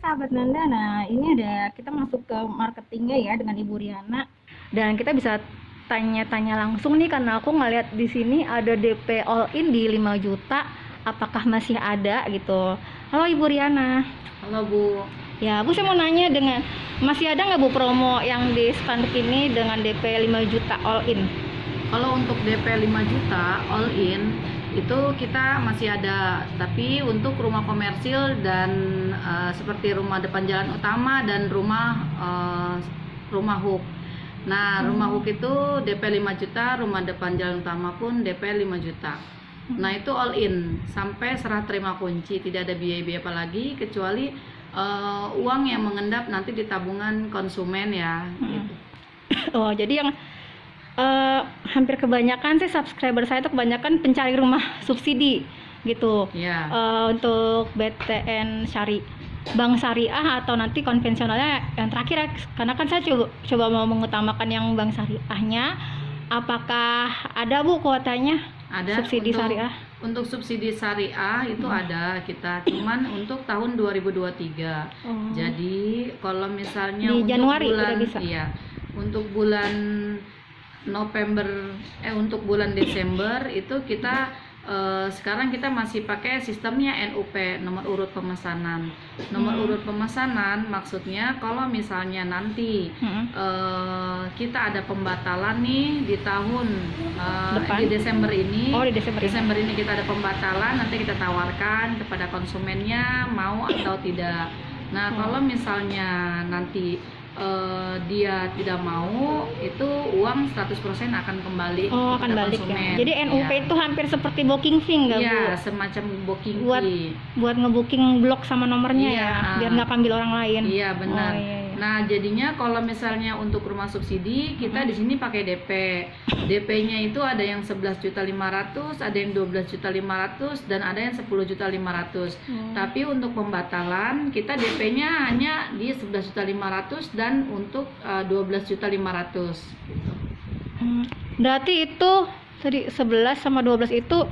sahabat Nanda, nah ini ada kita masuk ke marketingnya ya dengan Ibu Riana, dan kita bisa tanya-tanya langsung nih karena aku ngeliat di sini ada DP all in di 5 juta, apakah masih ada gitu. Halo Ibu Riana. Halo Bu. Ya Bu, saya mau nanya, dengan masih ada nggak Bu promo yang di spanduk ini dengan DP 5 juta all in? Kalau untuk DP 5 juta all in itu kita masih ada, tapi untuk rumah komersil dan seperti rumah depan jalan utama dan rumah huk. Nah, rumah huk itu DP 5 juta, rumah depan jalan utama pun DP 5 juta. Nah, itu all in sampai serah terima kunci, tidak ada biaya-biaya apa lagi kecuali uang yang mengendap nanti di tabungan konsumen ya. Gitu. Oh, jadi yang hampir kebanyakan sih subscriber saya itu kebanyakan pencari rumah subsidi gitu. Ya. Untuk BTN Bank Syariah atau nanti konvensionalnya yang terakhir ya. Karena kan saya coba mau mengutamakan yang Bank Syariahnya. Apakah ada Bu kuotanya? Ada subsidi syariah? Untuk subsidi syariah itu ada kita, cuman untuk tahun 2023. Jadi kalau misalnya di untuk Januari bulan, udah bisa. Iya, untuk bulan untuk bulan Desember itu kita sekarang kita masih pakai sistemnya NUP, nomor urut pemesanan. Nomor urut pemesanan maksudnya kalau misalnya nanti kita ada pembatalan nih di tahun di Desember ini. Oh, di Desember ini kita ada pembatalan, nanti kita tawarkan kepada konsumennya mau atau tidak. Nah, kalau misalnya nanti dia tidak mau, itu uang 100% akan kembali akan balik konsumen. Ya. Jadi NUP Ya. itu hampir seperti booking fee nggak Bu? Iya, semacam booking fee. Buat ngebooking blok sama nomornya ya, biar nggak ambil orang lain. Iya, benar. Iya. Nah, jadinya kalau misalnya untuk rumah subsidi kita di sini pakai DP. DP-nya itu ada yang 11.500.000, ada yang 12.500.000 dan ada yang 10.500.000. Tapi untuk pembatalan kita DP-nya hanya di 11.500.000 dan untuk 12.500.000 gitu. Berarti itu tadi 11 sama 12 itu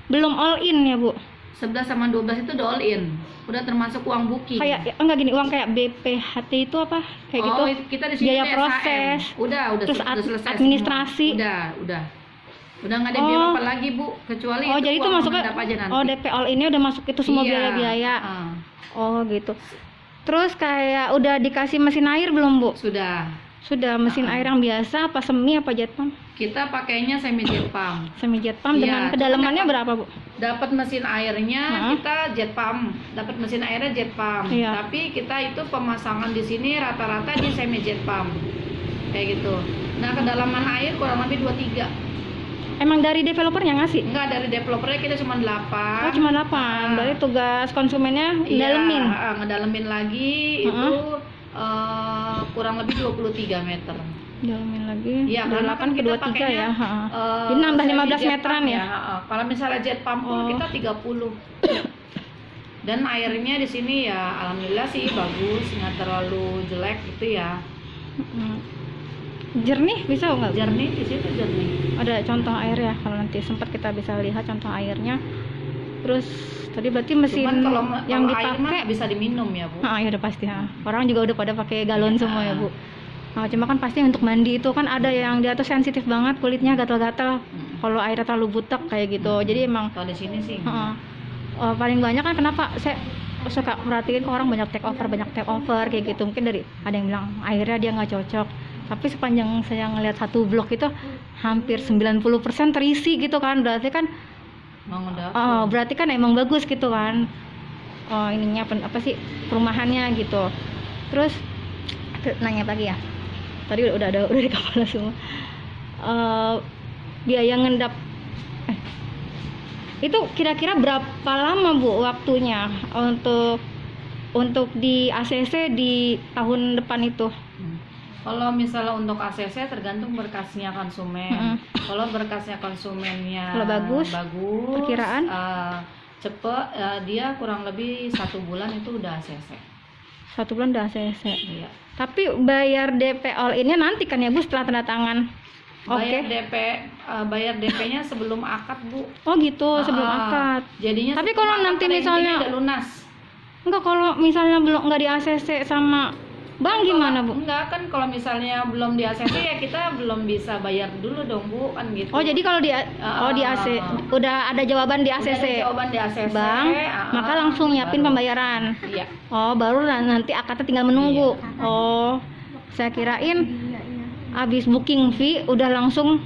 belum all in ya Bu? 11 sama 12 itu udah all in, udah termasuk uang booking. Kayak enggak gini, uang kayak BPHT itu apa? Kayak gitu. Kita di sini biaya SHM. proses. Udah terus selesai administrasi. Semua. Udah nggak ada biaya apa lagi Bu, kecuali itu jadi itu masuknya aja nanti. DP all ini udah masuk itu semua biaya-biaya. Oh, gitu. Terus kayak udah dikasih mesin air belum Bu? Sudah mesin air yang biasa apa semi apa jet pump? Kita pakainya semi jet pump. Semi jet pump dengan kedalamannya berapa Bu? Dapat mesin airnya kita jet pump, dapat mesin airnya jet pump. Tapi kita itu pemasangan di sini rata-rata di semi jet pump. Kayak gitu. Nah, kedalaman air kurang lebih 23. Emang dari developernya ngasih? Enggak, dari developernya kita cuma 8. Oh, cuma 8. Berarti tugas konsumennya ngedalemin. Iya, ngedalemin lagi itu kurang lebih 23 meter. Dalemin lagi. Iya, 8 ke 23 ya. Jadi nambah 15 meteran ya. Kalau misalnya jet pump pun kita 30. Dan airnya di sini ya alhamdulillah sih bagus, nggak terlalu jelek gitu ya. Jernih bisa nggak? Jernih, di situ jernih. Ada contoh air ya, kalau nanti sempat kita bisa lihat contoh airnya. Terus tadi berarti mesin kalau yang dipakai bisa diminum ya Bu. Ya udah pasti ya. Orang juga udah pada pakai galon semua ya Bu. Cuma kan pasti untuk mandi itu kan ada yang dia tuh sensitif banget kulitnya, gatal-gatal. Kalau airnya terlalu butek kayak gitu. Jadi emang kalau di sini sih. Paling banyak kan kenapa saya suka perhatiin kok orang banyak take over kayak gitu. Mungkin dari ada yang bilang airnya dia nggak cocok. Tapi sepanjang saya ngelihat satu blok itu hampir 90% terisi gitu kan. Berarti kan emang bagus gitu kan. Ininya apa sih perumahannya gitu. Terus nanya lagi ya. Tadi udah di kepala semua. Biaya ngendap itu kira-kira berapa lama Bu waktunya untuk di ACC di tahun depan itu? Kalau misalnya untuk ACC tergantung berkasnya konsumen. Kalau berkasnya konsumennya bagus, perkiraan cepet, dia kurang lebih 1 bulan itu udah ACC. 1 bulan udah ACC. Iya. Tapi bayar DP all ini nanti kan ya Bu setelah tanda tangan? Bayar DP-nya sebelum akad Bu. Oh gitu, sebelum akad. Jadinya tapi kalau nanti misalnya udah lunas. Enggak, kalau misalnya belum nggak di ACC sama bank gimana, Bu? Enggak, kan kalau misalnya belum di ACC ya kita belum bisa bayar dulu dong, Bu, kan gitu. Oh, jadi kalau di di AC udah ada jawaban di Udah ACC ada jawaban di ACC, bank, maka langsung nyiapin baru. pembayaran. Iya. Oh, baru nanti akadnya tinggal menunggu. Iya. Oh, saya kirain habis booking fee udah langsung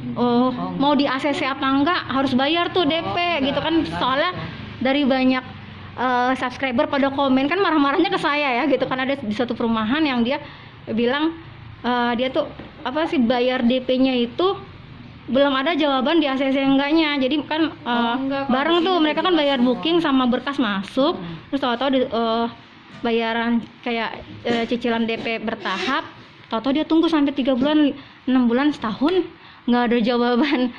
mau di ACC apa enggak harus bayar tuh DP gitu kan. enggak Soalnya gitu. dari banyak subscriber pada komen kan marah-marahnya ke saya ya gitu kan, ada di satu perumahan yang dia bilang dia tuh apa sih bayar DP-nya itu belum ada jawaban di ACC enggaknya. Jadi kan enggak, kalau bareng di sini tuh mereka udah kan bayar jelas booking sama berkas masuk, terus tahu-tahu bayaran kayak cicilan DP bertahap, tahu-tahu dia tunggu sampai 3 bulan, 6 bulan, setahun nggak ada jawaban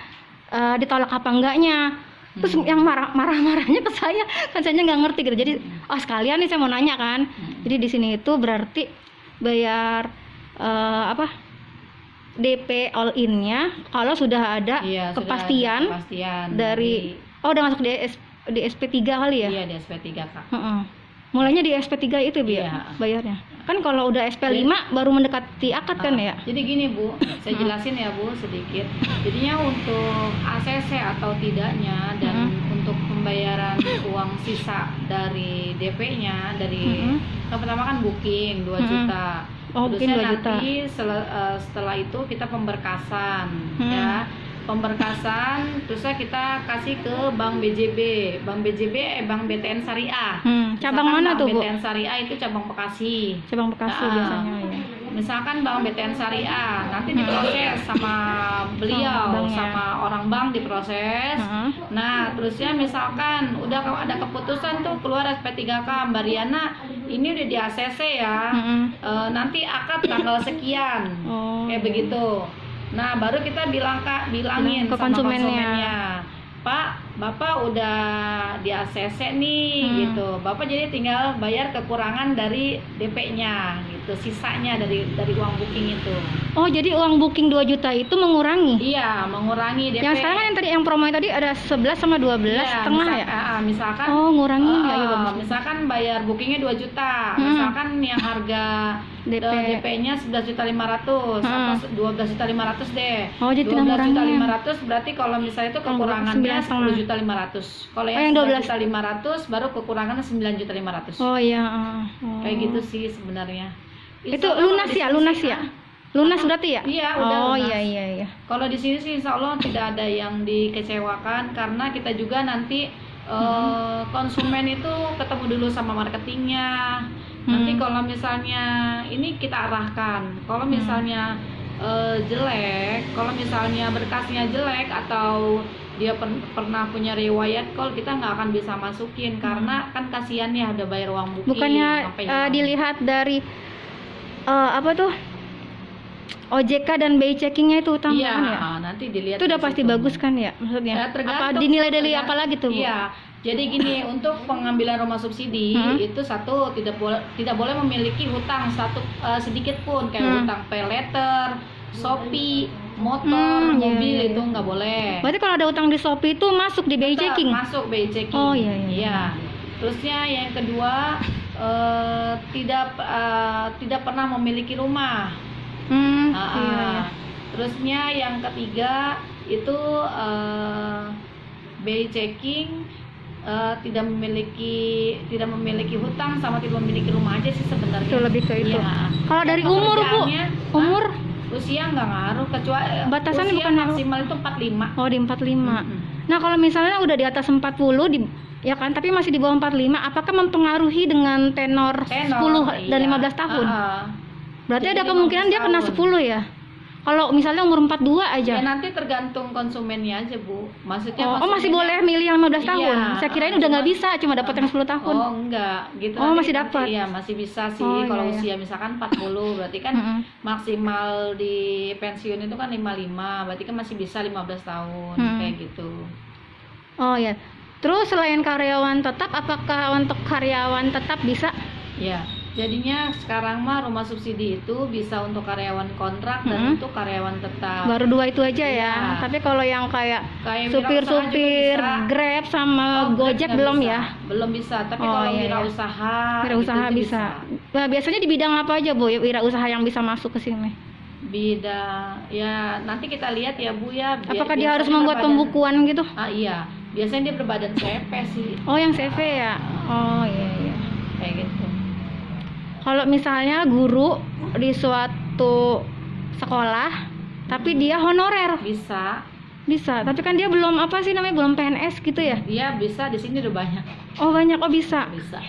ditolak apa enggaknya. Terus yang marah-marahnya ke saya, kan saya nggak ngerti gitu. Jadi sekalian nih saya mau nanya kan. Jadi di sini itu berarti bayar DP all in-nya kalau sudah ada Iya, kepastian, sudah ada kepastian dari udah masuk di SP3 kali ya? Iya, di SP3, Kak. Mulainya di SP3 itu Bu, ya, Iya. bayarnya. Kan kalau udah SP5 baru mendekati akad kan ya? Jadi gini, Bu, saya jelasin ya, Bu, sedikit. Jadinya untuk ACC atau tidaknya dan untuk pembayaran uang sisa dari DP-nya dari yang pertama kan booking 2 juta. Oh, booking 2 juta. Nanti setelah itu kita pemberkasan ya. Pemberkasan terusnya kita kasih ke Bank BJB. Bank BJB Bank BTN Syariah. Cabang Misalkan mana Bank tuh, Bu? BTN Syariah itu cabang Bekasi. Cabang Bekasi biasanya ya. Misalkan Bank BTN Syariah nanti diproses sama beliau, banknya. sama orang bank diproses. Nah, terusnya misalkan udah ada keputusan tuh keluar SP3K, Mbak Riana, ini udah di ACC ya. Nanti akad tanggal sekian. Kayak begitu. Nah, baru kita bilangin ke sama konsumennya. konsumennya, Pak, Bapak udah di ACC nih gitu. Bapak jadi tinggal bayar kekurangan dari DP-nya gitu, sisanya dari uang booking itu. Oh, jadi uang booking 2 juta itu mengurangi? Iya, mengurangi DP. Yang sekarang kan yang promo tadi ada 11 sama 12 setengah ya? Misalkan ngurangi ya, bagus. misalkan bayar bookingnya 2 juta. Misalkan yang harga DP-nya 11.500.000 atau 12.500.000 deh. Oh, jadi tinggal 12.500.000 berarti kalau misalnya itu kekurangannya 10.500.000. Kalau yang 11.500.000 baru kekurangannya 9.500.000. Oh iya. Kayak gitu sih sebenarnya. Itu lunas ya, lunas ya? Lunas berarti ya? Iya, udah lunas. lunas. Iya. Kalau di sini sih insya Allah tidak ada yang dikecewakan karena kita juga nanti konsumen itu ketemu dulu sama marketingnya. Nanti kalau misalnya ini kita arahkan, kalau misalnya jelek, kalau misalnya berkasnya jelek atau dia pernah punya riwayat call, kita nggak akan bisa masukin karena kan kasihan ya udah bayar uang booking. Bukannya dilihat dari apa tuh OJK dan BI checkingnya itu utama iya, kan ya? Nanti dilihat. Itu udah pasti bagus kan ya maksudnya? Ya, apa dinilai dari apa lagi tuh, Bu? Iya. Jadi gini, untuk pengambilan rumah subsidi itu satu tidak boleh memiliki hutang sedikit pun kayak hutang pay letter, Shopee, motor, mobil itu nggak boleh. Berarti kalau ada utang di Shopee itu masuk di BI checking? Masuk BI checking. Oh iya. Terusnya yang kedua tidak pernah memiliki rumah. Iya. Terusnya yang ketiga itu BI checking tidak memiliki hutang sama tidak memiliki rumah aja sih sebenarnya. Itu lebih ke itu. Ya. Kalau dari umur, Bu? Umur? Usia nggak ngaruh, kecuali batasannya usia bukan maksimal itu 45. Oh, di 45. Nah, kalau misalnya udah di atas 40 ya kan, tapi masih di bawah 45, apakah mempengaruhi dengan tenor 10 dan 15 tahun? Berarti Jadi ada kemungkinan dia kena 10 ya? Kalau misalnya umur 42 aja. Ya nanti tergantung konsumennya aja, Bu. Maksudnya masih boleh milih yang 15 tahun. Iya, Saya kirain udah nggak bisa, cuma dapat yang 10 tahun. Oh, enggak, gitu. Oh, nanti masih dapat. Iya, masih bisa sih. Oh, kalau iya. usia misalkan 40, berarti kan maksimal di pensiun itu kan 55, berarti kan masih bisa 15 tahun kayak gitu. Oh ya. Terus selain karyawan tetap, apakah untuk karyawan tetap bisa? Ya. Jadinya sekarang mah rumah subsidi itu bisa untuk karyawan kontrak dan untuk karyawan tetap. Baru 2 itu aja ya. Iya. Tapi kalau yang kayak Kayak supir-supir wirausaha juga bisa. Grab sama Gojek nggak belum bisa. ya? Belum bisa. Tapi Oh, kalau iya, iya. wirausaha, Wirausaha itu bisa. Nah, biasanya di bidang apa aja, Bu? Wirausaha yang bisa masuk ke sini? Bidang ya nanti kita lihat ya Bu ya. Apakah dia harus Biasanya membuat berbadan- pembukuan gitu? Iya, biasanya dia berbadan CP sih. Oh, yang CV ya? Oh, iya iya. Kayak gitu. Kalau misalnya guru di suatu sekolah, tapi dia honorer, Bisa. tapi kan dia belum apa sih namanya, belum PNS gitu ya? Dia bisa di sini udah banyak. Oh banyak, oh bisa. Bisa.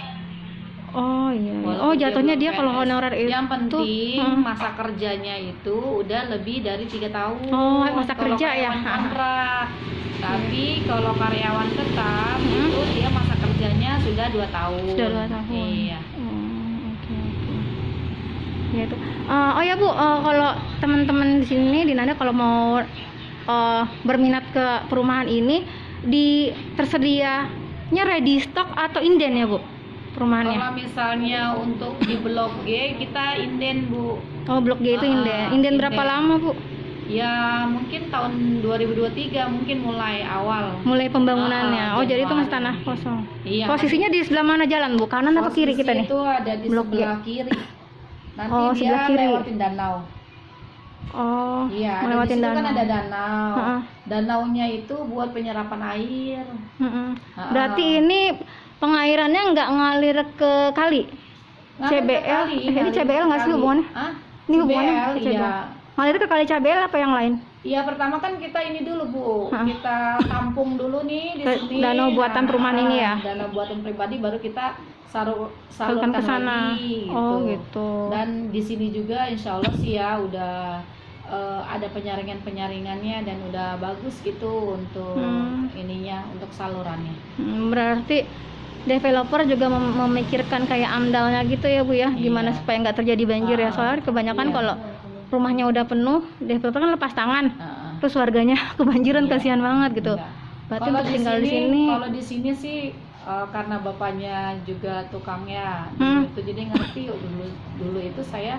Oh iya. Walaupun Oh jatuhnya belum dia kalau PNS. honorer itu. Yang penting Hmm. masa kerjanya itu udah lebih dari 3 tahun. Oh, masa Kalau kerja ya? karyawan kontrak. Tapi kalau karyawan tetap itu dia masa kerjanya sudah 2 tahun. Sudah 2 tahun. Iya. Oke. Ya itu. Oh ya Bu, kalau teman-teman di sini di Nanda kalau mau berminat ke perumahan ini, tersedianya ready stock atau inden ya Bu? Perumahannya. Kalau misalnya untuk di Blok G kita inden Bu. Oh, Blok G itu inden. Inden berapa inden. lama, Bu? Ya mungkin tahun 2023 mungkin mulai awal. Mulai pembangunannya. Oh, jadi itu masih Januari. tanah kosong. Iya. Posisinya di sebelah mana jalan, Bu? Kanan apa kiri kita nih? Itu ada di Blok G. sebelah kiri. Nanti Oh, dia sebelah kiri. lewatin danau. Oh, Iya, melewatin di situ kan danau. ada danau. Heeh. Danaunya itu buat penyerapan air. Mm-mm. Berarti ini pengairannya nggak ngalir ke kali? CBL? Ini CBL nggak sih hubungannya? Hah? Ini hubungannya CBL, ke CBL. iya. Ngalir ke kali CBL apa yang lain? Iya, pertama kan kita ini dulu Bu. Kita tampung dulu nih di Ke sini. danau buatan perumahan ini ya? Danau buatan pribadi baru kita Salurkan salurkan ke sana. lagi, Oh, gitu. Dan di sini juga insya Allah sih ya udah ada penyaringannya dan udah bagus gitu untuk ininya, untuk salurannya. Berarti developer juga memikirkan kayak amdalnya gitu ya Bu ya, gimana Iya. supaya nggak terjadi banjir ya, soalnya kebanyakan Iya. kalau rumahnya udah penuh, developer kan lepas tangan, Heeh. terus warganya kebanjiran, Iya. kasihan banget gitu. Iya. Berarti Kalau untuk tinggal di sini, kalau di sini sih karena bapaknya juga tukangnya itu jadi ngerti. Dulu itu saya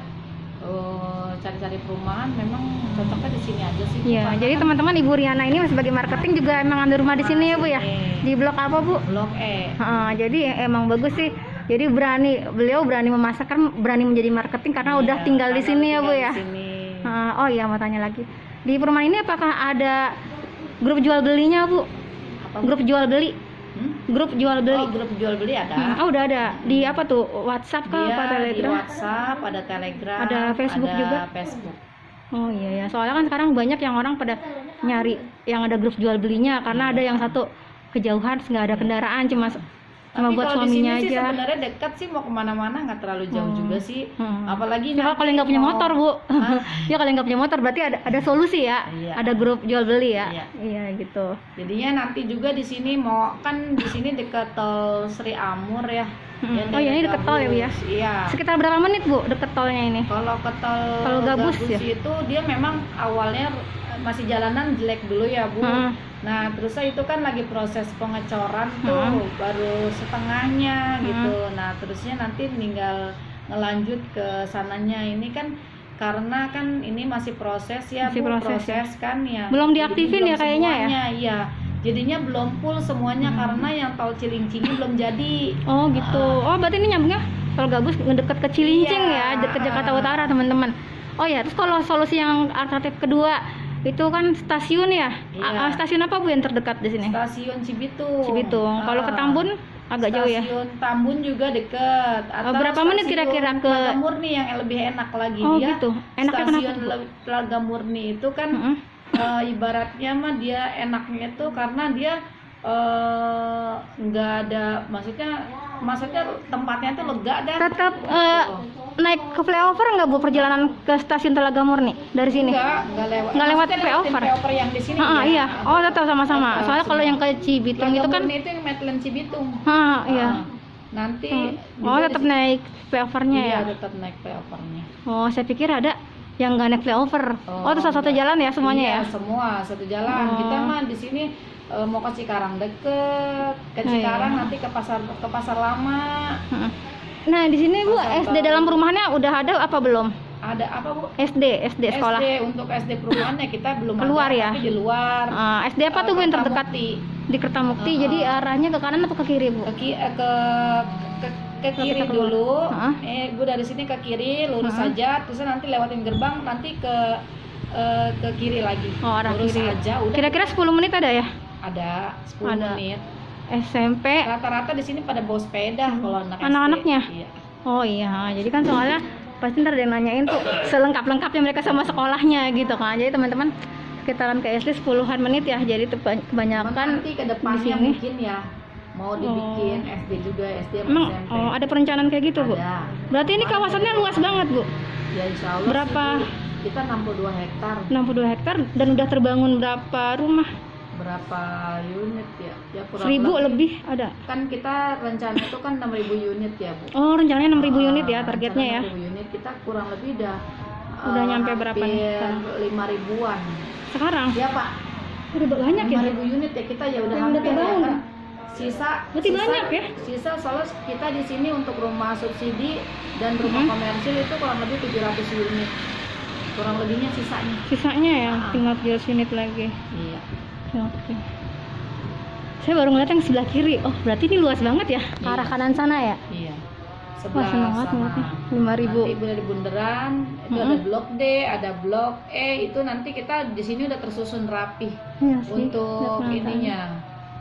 cari-cari perumahan memang cocoknya di sini aja sih. ya. Karena Jadi kan teman-teman Ibu Riana ini sebagai marketing juga emang ambil rumah di sini ya Bu ya, sini. di blok apa Bu? Blok E. Jadi emang bagus sih. Jadi beliau berani memasarkan, berani menjadi marketing karena udah Iya, tinggal di karena sini ya Bu tinggal ya. di sini. Oh iya, mau tanya lagi. Di perumahan ini apakah ada grup jual belinya Bu? Apa? Grup jual beli? Grup jual beli? Oh, grup jual beli ada. Oh udah ada. Di apa tuh? WhatsApp kah Dia apa di Telegram? WhatsApp, ada Telegram, Ada Facebook juga? Facebook. Oh iya ya. Soalnya kan sekarang banyak yang orang pada nyari yang ada grup jual belinya karena ada yang satu kejauhan nggak ada kendaraan, cuma Tapi buat kalau di sini suaminya sih aja. sebenarnya dekat sih, mau kemana-mana nggak terlalu jauh juga sih. Apalagi Ya, nanti kalau nggak punya mau- motor Bu, Hah? ya kalau nggak punya motor berarti ada solusi ya, Iya. ada grup jual beli ya, Iya. iya gitu. Jadinya nanti juga di sini mau kan di sini dekat tol Sri Amur ya. Yang Oh ya, ini daerah deket tol ya Bu ya? Gabus. Iya. Sekitar berapa menit Bu deket tolnya ini? Kalau ke tol Gabus ya? itu dia memang awalnya masih jalanan jelek dulu ya Bu. Nah terusnya itu kan lagi proses pengecoran tuh, baru setengahnya gitu. Nah terusnya nanti tinggal ngelanjut ke sananya. Ini kan karena kan ini masih proses ya Masih Bu, proses ya? kan ya. Belum Jadi diaktifin belum ya kayaknya ya? semuanya, iya. Jadinya belum full semuanya karena yang tol Cilincingnya belum jadi. Oh gitu. Oh berarti ini nyambungnya tol Gabus ngedeket ke Cilincing Iya. ya, deket Jakarta Utara teman-teman. Oh ya, terus kalau solusi yang alternatif kedua itu kan stasiun ya? Iya. Stasiun apa Bu yang terdekat di sini? Stasiun Cibitung. Cibitung. Kalau ke Tambun agak jauh ya? Stasiun Tambun juga deket. Atau berapa menit stasiun kira-kira ke- Telaga Murni yang lebih enak lagi. Oh dia. gitu. Enaknya Stasiun kenapa? Telaga Murni itu kan ibaratnya mah dia enaknya itu karena dia nggak ada, maksudnya tempatnya tuh lega dah. Tetap naik ke flyover nggak Bu perjalanan ke stasiun Telaga Murni dari sini? Nggak lewat. Nggak lewat Maksudnya lewatin flyover? flyover yang di sini. Iya. Oh tetap sama-sama. Tetap, Soalnya kalau semua. yang ke Cibitung Telaga itu kan, Murni itu yang Medland Cibitung. iya. Nanti Oh juga tetap di- naik flyovernya Iya, ya? tetap naik flyovernya. Oh saya pikir ada yang nggak naik flyover. Oh itu satu enggak. jalan ya semuanya Iya, ya? semua satu jalan. Oh. Kita mah di sini mau ke Cikarang deket, ke Oh, iya. Cikarang nanti ke pasar lama. Nah, di sini Bu, Pasar SD Baru. dalam perumahannya udah ada apa belum? Ada apa Bu? SD sekolah. Untuk SD perumahannya kita belum Keluar ada, ya? tapi di luar. SD apa tuh Bu yang terdekat? Kertamukti. Di Kertamukti. Jadi arahnya ke kanan atau ke kiri Bu? Ke Kalau kiri kita keluar. dulu. Heeh. Bu dari sini ke kiri lurus Heeh. saja, terus nanti lewatin gerbang nanti ke kiri lagi. Oh, arah lurus kiri. aja udah. Kira-kira 10 menit ada ya? Ada 10 Ada. menit. SMP. Rata-rata di sini pada bawa sepeda kalau anak SD. Anak-anaknya? Iya. Oh iya, jadi kan soalnya pasti ntar ada yang nanyain tuh selengkap-lengkapnya mereka sama sekolahnya gitu kan. Jadi teman-teman sekitaran ke SD 10-an menit ya. Jadi Cuman kebanyakan nanti ke di depannya sini. mungkin ya mau dibikin SD juga, SD sama Emang SMP. ada perencanaan kayak gitu Bu? Ada. Berarti ini kawasannya luas banget Bu? Ya insya Allah Berapa? sih, Bu. Kita 62 hektar. 62 hektar dan udah terbangun berapa rumah? Berapa unit ya? Ya 1000 lebih ada. Kan kita rencana itu kan 6.000 unit ya Bu. Oh, rencananya 6.000 unit ya targetnya ya. 6.000 unit kita kurang lebih Udah nyampe berapa nih sekarang? 5 ribuan. Sekarang Ya Pak. udah banyak ya. 5.000 unit ya kita ya udah Yang udah hampir ya terbangun. kan. Sisa Berarti banyak ya? Sisa soalnya kita di sini untuk rumah subsidi dan rumah komersil itu kurang lebih 700 unit. Kurang lebihnya sisanya. Sisanya ya Ah. tinggal 300 unit lagi. Iya. Oke. Saya baru ngeliat yang sebelah kiri. Oh, berarti ini luas banget ya ke arah Iya. kanan sana ya? Iya. Wah, Sebelah seneng banget sana. ngeliatnya. 5.000. Nanti dari bundaran itu ada blok D, ada blok E, itu nanti kita di sini udah tersusun rapi Iya sih. untuk lihat ininya.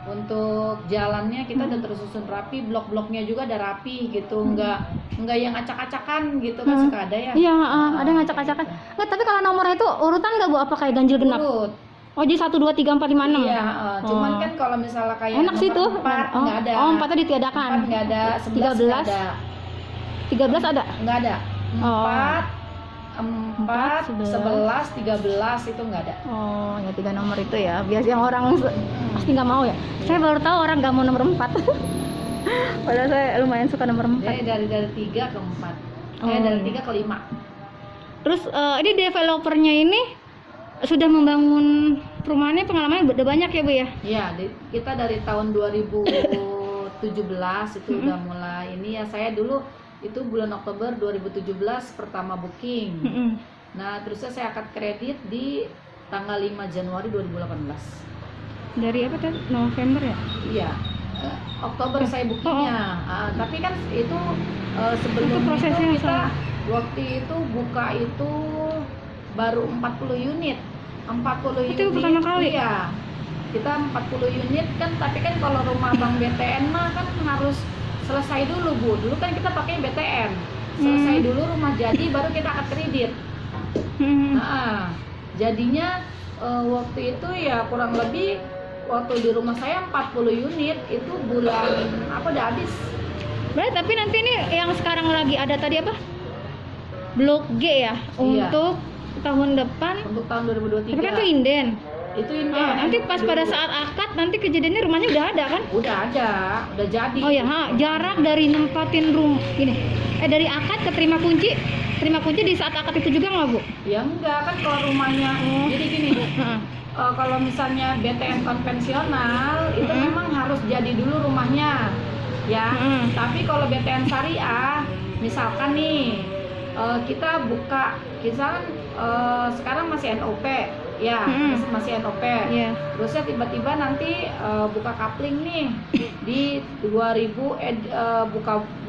Untuk jalannya kita udah tersusun rapi, blok-bloknya juga ada rapi gitu, nggak yang acak-acakan gitu kan suka ada ya. Iya, ada ngacak-acakan. Nggak, tapi kalau nomornya itu urutan nggak Bu? Apa kayak ganjil genap? Urut. Oh, jadi 1, 2, 3, 4, 5, 6. Iya, cuman Oh. kan kalau misalnya kayak Enak sih tuh. empat Oh, nggak ada. oh, 4-nya ditiadakan. 4 nggak ada, 11 nggak 13. ada. 13 ada. Nggak ada. Oh. 4, 11, 13 itu nggak ada. Oh, ya 3 nomor itu ya. Biasa yang orang pasti nggak mau ya. Saya baru tahu orang nggak mau nomor 4. Padahal saya lumayan suka nomor 4. Jadi dari 3 ke 4. Oh, Dari iya. 3 ke 5. Terus ini developernya ini sudah membangun perumahannya, pengalamannya udah banyak ya Bu ya? Iya, kita dari tahun 2017 itu udah mulai ini ya. Saya dulu itu bulan Oktober 2017 pertama booking. Mm-mm. Nah, terusnya saya akad kredit di tanggal 5 Januari 2018. Dari apa tadi? November ya? Iya. Oktober saya bookingnya. Tapi kan itu sebelum Itu prosesnya itu kita sama. waktu itu buka itu baru 40 unit. 40 Itu unit. pertama kali? Iya. Kita 40 unit kan, tapi kan kalau rumah Bank BTN mah kan harus selesai dulu Bu. Dulu kan kita pakai BTN. Selesai dulu rumah jadi baru kita akad kredit. Nah, jadinya waktu itu ya kurang lebih waktu di rumah saya 40 unit itu bulan apa udah habis. Berarti tapi nanti ini yang sekarang lagi ada tadi apa? Blok G ya? Iya. Untuk tahun depan. Untuk tahun 2023. Tapi kan itu inden. Itu ini. Nanti pas pada saat akad nanti kejadiannya rumahnya udah ada kan? Udah ada, udah jadi. Oh ya, jarak dari nempatin gini. Dari akad ke terima kunci di saat akad itu juga nggak Bu? Ya enggak kan kalau rumahnya. Jadi gini. Kalau misalnya BTN konvensional itu memang harus jadi dulu rumahnya. Ya. Tapi kalau BTN syariah misalkan nih kita buka misalkan sekarang masih NOP ya, masih NOP. Iya. Terusnya tiba-tiba nanti buka kapling nih di 2000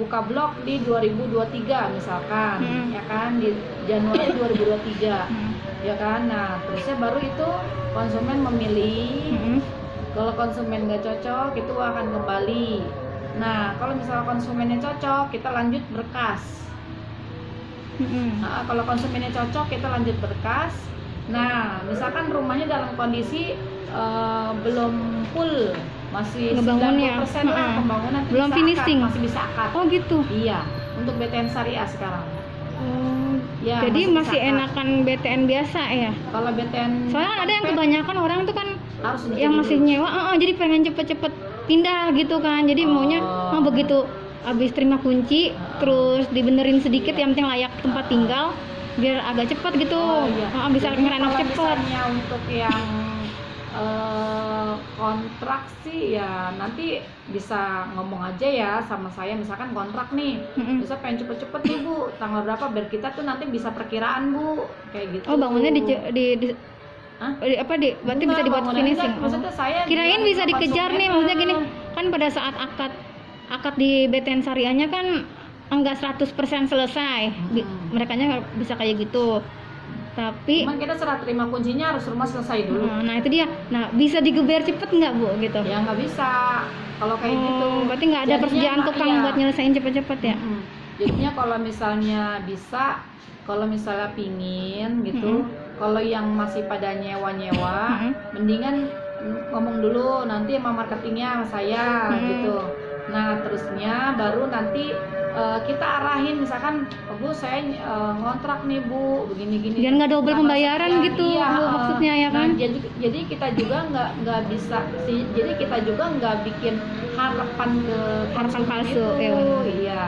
buka blok di 2023 misalkan, ya kan di Januari 2023. Ya kan, nah terusnya baru itu konsumen memilih. Kalau konsumen nggak cocok itu akan kembali. Nah kalau misalnya konsumennya cocok kita lanjut berkas. Nah, kalau konsumennya cocok kita lanjut berkas. Nah misalkan rumahnya dalam kondisi belum full, masih Ngebangunnya. 90% lah pembangunan, Belum bisa finishing. akad, masih bisa akad. Oh gitu. Iya, untuk BTN syariah sekarang. Oh, Ya, jadi masih bisa akad. enakan BTN biasa ya? Kalau BTN Soalnya kan ada yang kebanyakan orang tuh kan harus yang masih nyewa, jadi pengen cepet-cepet pindah gitu kan. Jadi maunya begitu habis terima kunci, terus dibenerin sedikit, yang penting layak tempat tinggal, biar agak cepet gitu. Bisa Jadi ngerenov kalau cepet. misalnya untuk yang kontrak sih ya nanti bisa ngomong aja ya sama saya, misalkan kontrak nih, bisa pengen cepet-cepet nih Bu, tanggal berapa biar kita tuh nanti bisa perkiraan Bu, kayak gitu. Oh, bangunnya Hah? berarti Enggak, bisa dibuat bangunannya finishing. enggak, maksudnya saya Kirain bilang bisa 50 dikejar nih, meter. maksudnya gini, kan pada saat akad di BTN Syariahnya kan enggak 100% selesai. Merekanya bisa kayak gitu. Tapi Cuman kita serah terima kuncinya harus rumah selesai dulu. nah itu dia. Nah, bisa digeber cepet nggak Bu gitu? Ya nggak bisa kalau kayak gitu. Berarti nggak ada Jadinya, persediaan tukang iya. buat nyelesain cepet-cepet ya? Jadinya kalau misalnya bisa, kalau misalnya pingin gitu, kalau yang masih pada nyewa-nyewa, mendingan ngomong dulu nanti sama marketingnya sama saya gitu. Nah terusnya baru nanti kita arahin, misalkan Bu saya ngontrak nih Bu begini-gini. Biar nggak double Nah, pembayaran maksudnya, gitu, iya, Bu, maksudnya ya kan? Nah, jadi kita juga nggak bisa sih, jadi kita juga nggak bikin harapan ke Harapan konsumen palsu, itu. ya benar. Iya.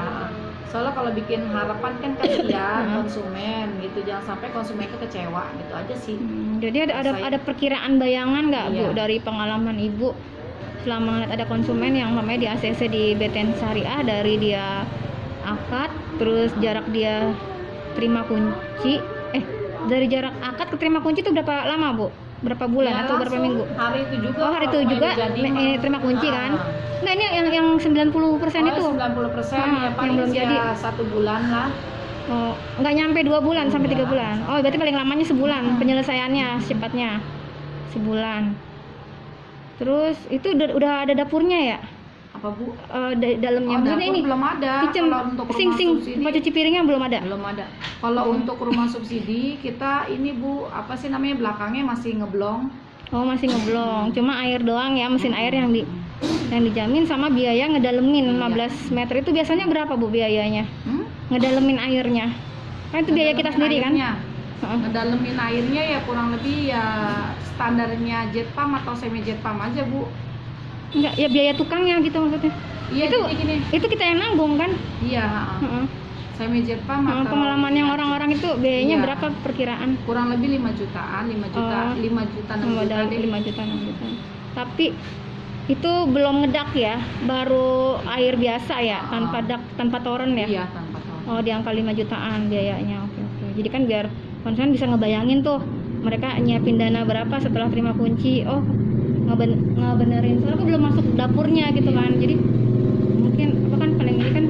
Soalnya kalau bikin harapan kan kasihan konsumen gitu, jangan sampai konsumen itu kecewa gitu aja sih. Jadi ada perkiraan bayangan nggak Bu Iya. dari pengalaman Ibu selama ngeliat ada konsumen yang namanya di ACC di BTN Syariah, dari dia akad terus jarak dia terima kunci, dari jarak akad ke terima kunci itu berapa lama Bu? Berapa bulan Ya, atau berapa langsung minggu? hari itu juga. Oh, hari itu kalau juga mau jadi terima kunci mah. kan? Nah, ini yang 90% itu. 90% ya yang paling belum jadi. 1 bulan lah. Oh, nggak nyampe 2 bulan sampai 3 Enggak. bulan. Oh, berarti paling lamanya sebulan penyelesaiannya secepatnya. Sebulan. Terus itu udah ada dapurnya ya? Apa Bu? Dalamnya Oh, maksudnya dapur ini. belum ada. Kitchen, Kalau untuk rumah sing subsidi tempat cuci piringnya belum ada. belum ada. Kalau untuk rumah subsidi kita ini Bu, apa sih namanya, belakangnya masih ngeblong. Oh, masih ngeblong. Cuma air doang ya, mesin air yang dijamin sama biaya ngedalemin 15 meter itu biasanya berapa Bu biayanya? Ngedalemin airnya. Kan itu biaya kita sendiri kan? Airnya. Ngedalemin airnya ya kurang lebih ya standarnya jet pump atau semi jet pump aja Bu. Enggak, ya biaya tukangnya gitu maksudnya. Iya, Itu jadi gini. itu kita yang nanggung kan? Iya, Heeh. semi jet pump atau Pengalaman yang orang-orang itu biayanya Iya. berapa perkiraan? kurang lebih 5 jutaan, 5 juta, Oh. 5 juta, 6 juta Modal deh. 5 juta 6 juta. Tapi itu belum ngedak ya, baru air biasa ya, tanpa dak, tanpa toren ya. Iya, tanpa toren. Oh, di angka 5 jutaan biayanya. Oke. Jadi kan biar konsumen bisa ngebayangin tuh mereka nyiapin dana berapa setelah terima kunci. Oh, ngebenerin. Soalnya aku belum masuk dapurnya gitu kan. Jadi mungkin apa kan paling ini kan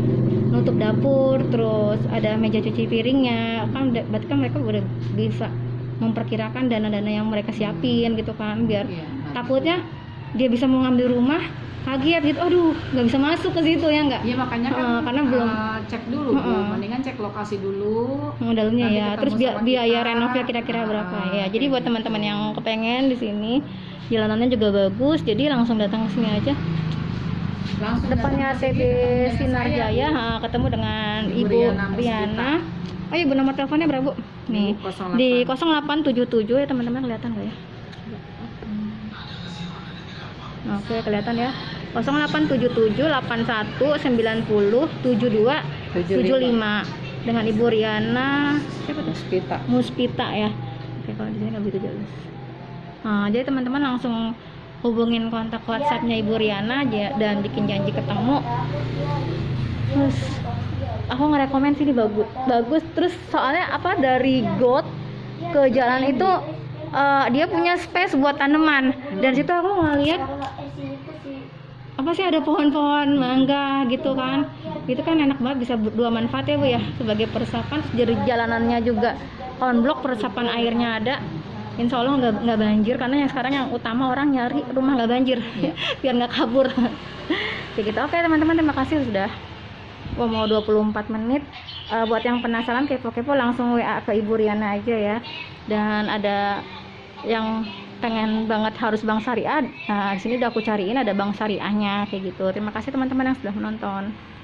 nutup dapur, terus ada meja cuci piringnya. Kan berarti kan mereka udah bisa memperkirakan dana-dana yang mereka siapin gitu kan, biar Iya, takutnya dia bisa mau ngambil rumah kaget gitu, aduh nggak bisa masuk ke situ ya nggak. Iya, makanya kan Karena belum cek dulu Bu. Mendingan cek lokasi dulu. dalamnya Nanti ya, ketemu terus sama biaya kita. renovnya kira-kira berapa ya. Jadi kayak buat gitu. teman-teman yang kepengen di sini, jalanannya juga bagus, jadi langsung datang ke sini aja. Langsung Depannya datang ke TB sini, ketemu dengan Sinar saya, Jaya, Bu. ketemu dengan Ibu Ibu Riana Riana. Oh iya, Bu, nomor teleponnya berapa Bu? Nih, 08. di 0877 ya teman-teman, kelihatan nggak ya? Oke, kelihatan ya. 0877 81 90 72 75 dengan Ibu Riana siapa tuh? Muspita ya. Oke, kalau di sini nggak begitu jelas. Nah, jadi teman-teman langsung hubungin kontak WhatsApp-nya Ibu Riana dan bikin janji ketemu. Terus aku ngerekomen sih ini bagus. Terus soalnya apa, dari got ke jalan itu dia punya space buat tanaman. Dan situ aku ngeliat apa sih, ada pohon-pohon mangga gitu kan. Itu kan enak banget, bisa dua manfaat ya Bu ya, sebagai peresapan, dari jalanannya juga konblok, peresapan airnya ada. Insya Allah nggak banjir, karena yang sekarang yang utama orang nyari rumah nggak banjir. Biar nggak kabur. Kayak gitu. Oke teman-teman, terima kasih sudah mau 24 menit. Buat yang penasaran kepo-kepo langsung WA ke Ibu Riana aja ya. Dan ada yang pengen banget harus bank syariah, nah di sini udah aku cariin ada bank syariahnya kayak gitu. Terima kasih teman-teman yang sudah menonton.